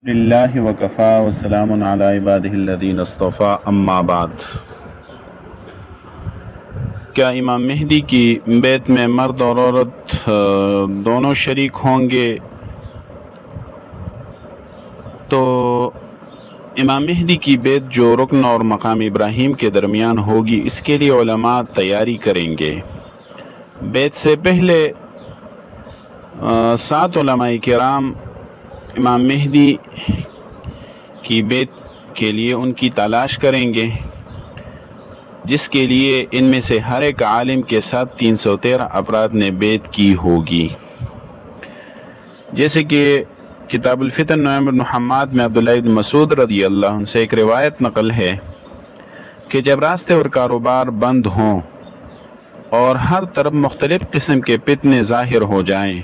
للہ وکفا وسلام علی عبادہ الذین اصطفیٰ اما بعد۔ کیا امام مہدی کی بیعت میں مرد اور عورت دونوں شریک ہوں گے؟ تو امام مہدی کی بیعت جو رکن اور مقام ابراہیم کے درمیان ہوگی، اس کے لیے علماء تیاری کریں گے۔ بیعت سے پہلے 7 علماء کرام امام مہدی کی بیعت کے لیے ان کی تلاش کریں گے، جس کے لیے ان میں سے ہر ایک عالم کے ساتھ 313 افراد نے بیعت کی ہوگی۔ جیسے کہ کتاب الفتن نعیم بن حماد میں عبداللہ بن مسعود رضی اللہ عنہ سے ایک روایت نقل ہے کہ جب راستے اور کاروبار بند ہوں اور ہر طرف مختلف قسم کے فتنے ظاہر ہو جائیں،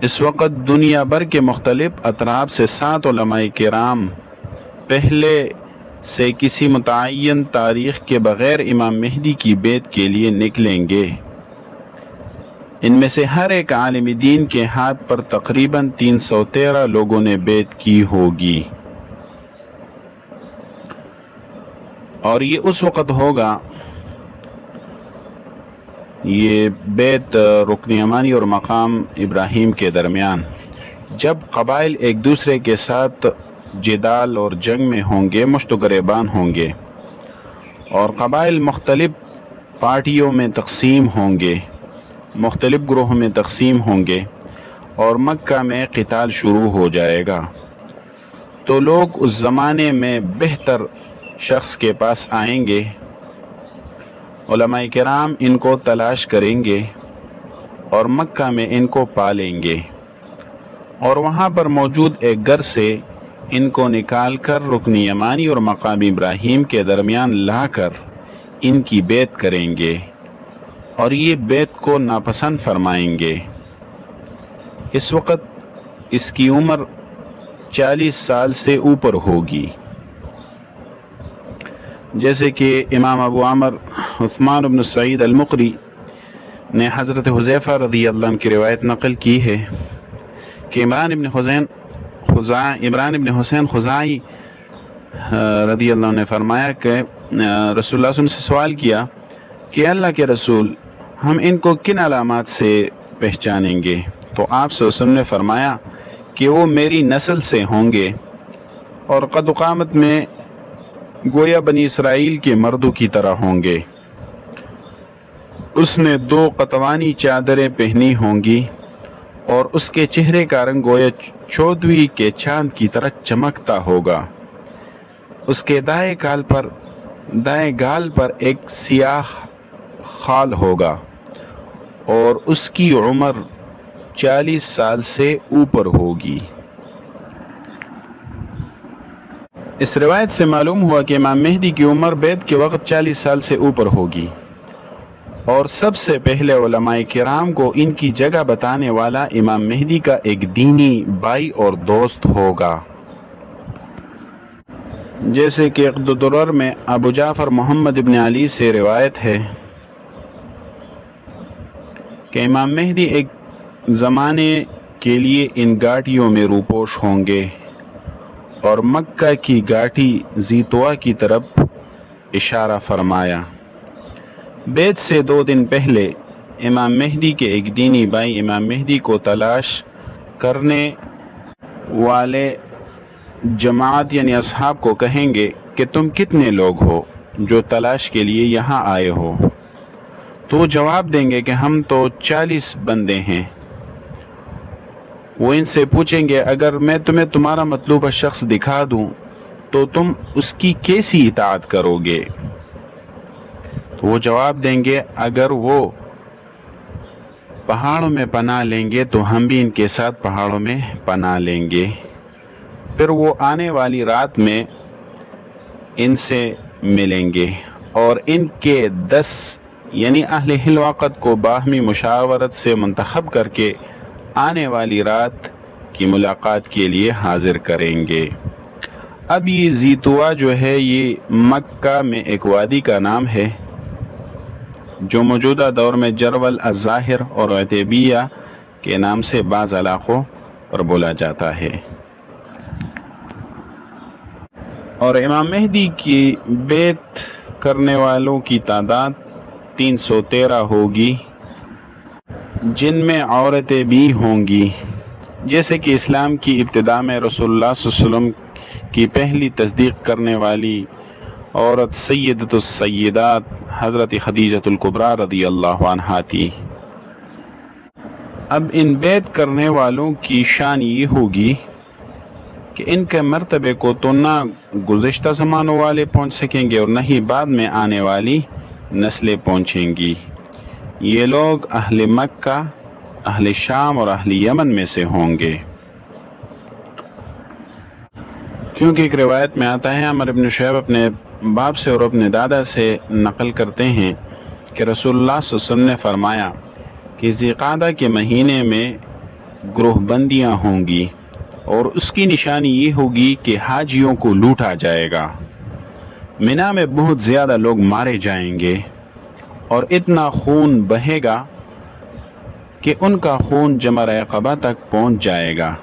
اس وقت دنیا بھر کے مختلف اطراف سے 7 علماء کرام پہلے سے کسی متعین تاریخ کے بغیر امام مہدی کی بیعت کے لیے نکلیں گے۔ ان میں سے ہر ایک عالم دین کے ہاتھ پر تقریباً 313 لوگوں نے بیعت کی ہوگی، اور یہ اس وقت ہوگا، یہ بیعت رکن یمانی اور مقام ابراہیم کے درمیان، جب قبائل ایک دوسرے کے ساتھ جدال اور جنگ میں ہوں گے، مشت و گریبان ہوں گے، اور قبائل مختلف پارٹیوں میں تقسیم ہوں گے، مختلف گروہوں میں تقسیم ہوں گے، اور مکہ میں قتال شروع ہو جائے گا، تو لوگ اس زمانے میں بہتر شخص کے پاس آئیں گے، علماء کرام ان کو تلاش کریں گے اور مکہ میں ان کو پالیں گے، اور وہاں پر موجود ایک گھر سے ان کو نکال کر رکن یمانی اور مقام ابراہیم کے درمیان لا کر ان کی بیعت کریں گے، اور یہ بیعت کو ناپسند فرمائیں گے۔ اس وقت اس کی عمر 40 سال سے اوپر ہوگی، جیسے کہ امام ابو عمر عثمان بن سعید المقری نے حضرت حذیفہ رضی اللہ عنہ کی روایت نقل کی ہے کہ عمران بن حسین خزاعی رضی اللہ عنہ نے فرمایا کہ رسول اللہ صلی اللہ علیہ وسلم سے سوال کیا کہ اللہ کے رسول، ہم ان کو کن علامات سے پہچانیں گے؟ تو آپ صلی اللہ علیہ وسلم نے فرمایا کہ وہ میری نسل سے ہوں گے، اور قد و قامت میں گویا بنی اسرائیل کے مردوں کی طرح ہوں گے۔ اس نے 2 قطوانی چادریں پہنی ہوں گی، اور اس کے چہرے کا رنگ گویا 14ویں کے چاند کی طرح چمکتا ہوگا۔ اس کے دائیں گال پر ایک سیاہ خال ہوگا، اور اس کی عمر 40 سال سے اوپر ہوگی۔ اس روایت سے معلوم ہوا کہ امام مہدی کی عمر بیعت کے وقت 40 سال سے اوپر ہوگی، اور سب سے پہلے علماء کرام کو ان کی جگہ بتانے والا امام مہدی کا ایک دینی بھائی اور دوست ہوگا، جیسے کہ عقد الدرر میں ابو جعفر محمد ابن علی سے روایت ہے کہ امام مہدی ایک زمانے کے لیے ان گھاٹیوں میں روپوش ہوں گے، اور مکہ کی گھاٹی زیتوا کی طرف اشارہ فرمایا۔ بیعت سے 2 دن پہلے امام مہدی کے ایک دینی بھائی امام مہدی کو تلاش کرنے والے جماعت یعنی اصحاب کو کہیں گے کہ تم کتنے لوگ ہو جو تلاش کے لیے یہاں آئے ہو؟ تو وہ جواب دیں گے کہ ہم تو 40 بندے ہیں۔ وہ ان سے پوچھیں گے اگر میں تمہیں تمہارا مطلوبہ شخص دکھا دوں تو تم اس کی کیسی اطاعت کرو گے؟ تو وہ جواب دیں گے اگر وہ پہاڑوں میں پناہ لیں گے تو ہم بھی ان کے ساتھ پہاڑوں میں پناہ لیں گے۔ پھر وہ آنے والی رات میں ان سے ملیں گے، اور ان کے 10 یعنی اہل حل و عقد کو باہمی مشاورت سے منتخب کر کے آنے والی رات کی ملاقات کے لیے حاضر کریں گے۔ اب یہ زیتوا جو ہے، یہ مکہ میں ایک وادی کا نام ہے جو موجودہ دور میں جرول الظاہر اور عتیبیہ کے نام سے بعض علاقوں پر بولا جاتا ہے۔ اور امام مہدی کی بیعت کرنے والوں کی تعداد 313 ہوگی، جن میں عورتیں بھی ہوں گی، جیسے کہ اسلام کی ابتدا میں رسول اللہ صلی اللہ علیہ وسلم کی پہلی تصدیق کرنے والی عورت سیدۃ السیدات حضرت خدیجۃ الکبریٰ رضی اللہ عنہا تھی۔ اب ان بیعت کرنے والوں کی شان یہ ہوگی کہ ان کے مرتبے کو تو نہ گزشتہ زمانوں والے پہنچ سکیں گے اور نہ ہی بعد میں آنے والی نسلیں پہنچیں گی۔ یہ لوگ اہل مکہ، اہل شام اور اہل یمن میں سے ہوں گے، کیونکہ ایک روایت میں آتا ہے، عمر بن شعیب اپنے باپ سے اور اپنے دادا سے نقل کرتے ہیں کہ رسول اللہ صلی اللہ علیہ وسلم نے فرمایا کہ ذی قعدہ کے مہینے میں گروہ بندیاں ہوں گی، اور اس کی نشانی یہ ہوگی کہ حاجیوں کو لوٹا جائے گا، منا میں بہت زیادہ لوگ مارے جائیں گے، اور اتنا خون بہے گا کہ ان کا خون جمرہ عقبہ تک پہنچ جائے گا۔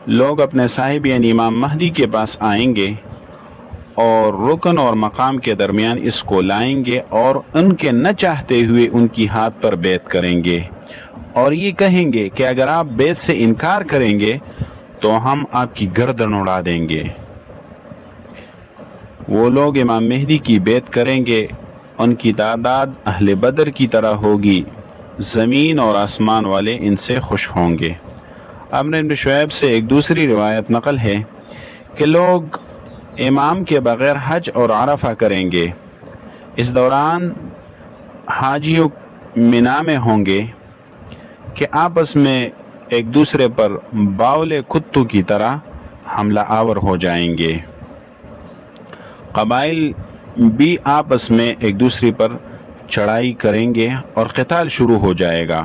لوگ اپنے صاحب یعنی امام مہدی کے پاس آئیں گے اور رکن اور مقام کے درمیان اس کو لائیں گے اور ان کے نہ چاہتے ہوئے ان کی ہاتھ پر بیعت کریں گے، اور یہ کہیں گے کہ اگر آپ بیعت سے انکار کریں گے تو ہم آپ کی گردن اڑا دیں گے۔ وہ لوگ امام مہدی کی بیعت کریں گے، ان کی تعداد اہل بدر کی طرح ہوگی، زمین اور آسمان والے ان سے خوش ہوں گے۔ عمر بن شعیب سے ایک دوسری روایت نقل ہے کہ لوگ امام کے بغیر حج اور عرفہ کریں گے، اس دوران حاجیوں منا میں ہوں گے کہ آپس میں ایک دوسرے پر باول کتوں کی طرح حملہ آور ہو جائیں گے، قبائل بھی آپس میں ایک دوسرے پر چڑھائی کریں گے اور قتال شروع ہو جائے گا،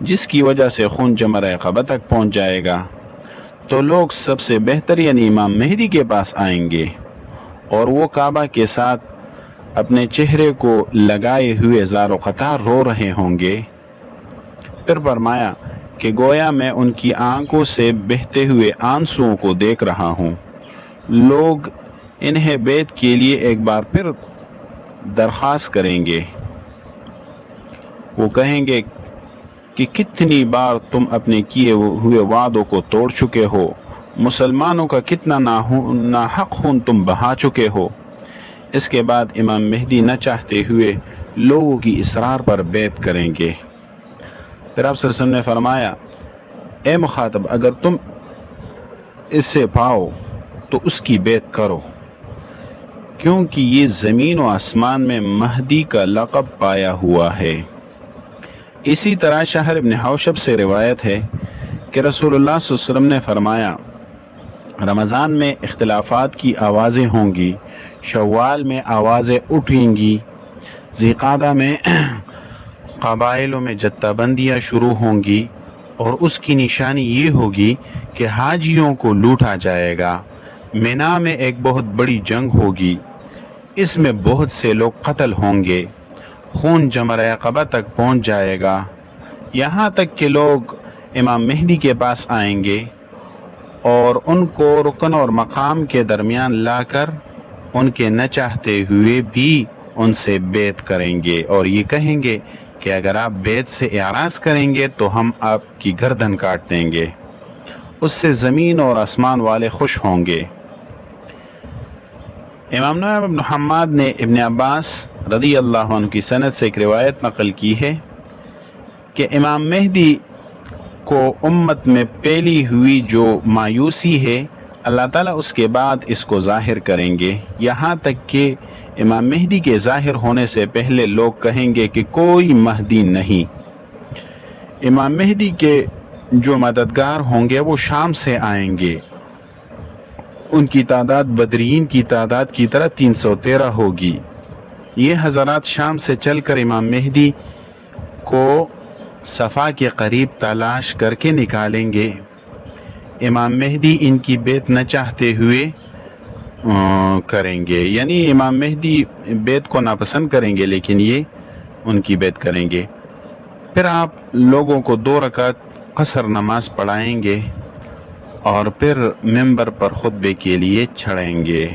جس کی وجہ سے خون جمرہ عقبہ تک پہنچ جائے گا۔ تو لوگ سب سے بہتر یعنی امام مہدی کے پاس آئیں گے اور وہ کعبہ کے ساتھ اپنے چہرے کو لگائے ہوئے زار و قطار رو رہے ہوں گے۔ پھر فرمایا کہ گویا میں ان کی آنکھوں سے بہتے ہوئے آنسوؤں کو دیکھ رہا ہوں۔ لوگ انہیں بیعت کے لیے ایک بار پھر درخواست کریں گے، وہ کہیں گے کہ کتنی بار تم اپنے کیے ہوئے وعدوں کو توڑ چکے ہو، مسلمانوں کا کتنا ناحق خون تم بہا چکے ہو۔ اس کے بعد امام مہدی نہ چاہتے ہوئے لوگوں کی اصرار پر بیعت کریں گے۔ پھر آپ صلی اللہ علیہ وسلم نے فرمایا، اے مخاطب، اگر تم اس سے پاؤ تو اس کی بیعت کرو، کیونکہ یہ زمین و آسمان میں مہدی کا لقب پایا ہوا ہے۔ اسی طرح شہر ابن حوشب سے روایت ہے کہ رسول اللہ صلی اللہ علیہ وسلم نے فرمایا، رمضان میں اختلافات کی آوازیں ہوں گی، شوال میں آوازیں اٹھیں گی، ذی قعدہ میں قبائلوں میں جتہ بندیاں شروع ہوں گی، اور اس کی نشانی یہ ہوگی کہ حاجیوں کو لوٹا جائے گا، منا میں ایک بہت بڑی جنگ ہوگی، اس میں بہت سے لوگ قتل ہوں گے، خون جمرہ عقبہ تک پہنچ جائے گا، یہاں تک کہ لوگ امام مہدی کے پاس آئیں گے اور ان کو رکن اور مقام کے درمیان لا کر ان کے نہ چاہتے ہوئے بھی ان سے بیعت کریں گے، اور یہ کہیں گے کہ اگر آپ بیعت سے اعراض کریں گے تو ہم آپ کی گردن کاٹ دیں گے۔ اس سے زمین اور آسمان والے خوش ہوں گے۔ امام نعیم بن حماد نے ابن عباس رضی اللہ عنہ کی سند سے ایک روایت نقل کی ہے کہ امام مہدی کو امت میں پھیلی ہوئی جو مایوسی ہے، اللہ تعالیٰ اس کے بعد اس کو ظاہر کریں گے، یہاں تک کہ امام مہدی کے ظاہر ہونے سے پہلے لوگ کہیں گے کہ کوئی مہدی نہیں۔ امام مہدی کے جو مددگار ہوں گے وہ شام سے آئیں گے، ان کی تعداد بدرین کی تعداد کی طرح 313 ہوگی۔ یہ حضرات شام سے چل کر امام مہدی کو صفا کے قریب تلاش کر کے نکالیں گے۔ امام مہدی ان کی بیعت نہ چاہتے ہوئے کریں گے، یعنی امام مہدی بیعت کو ناپسند کریں گے لیکن یہ ان کی بیعت کریں گے۔ پھر آپ لوگوں کو 2 رکعت قصر نماز پڑھائیں گے اور پھر ممبر پر خطبے کے لیے چڑھیں گے۔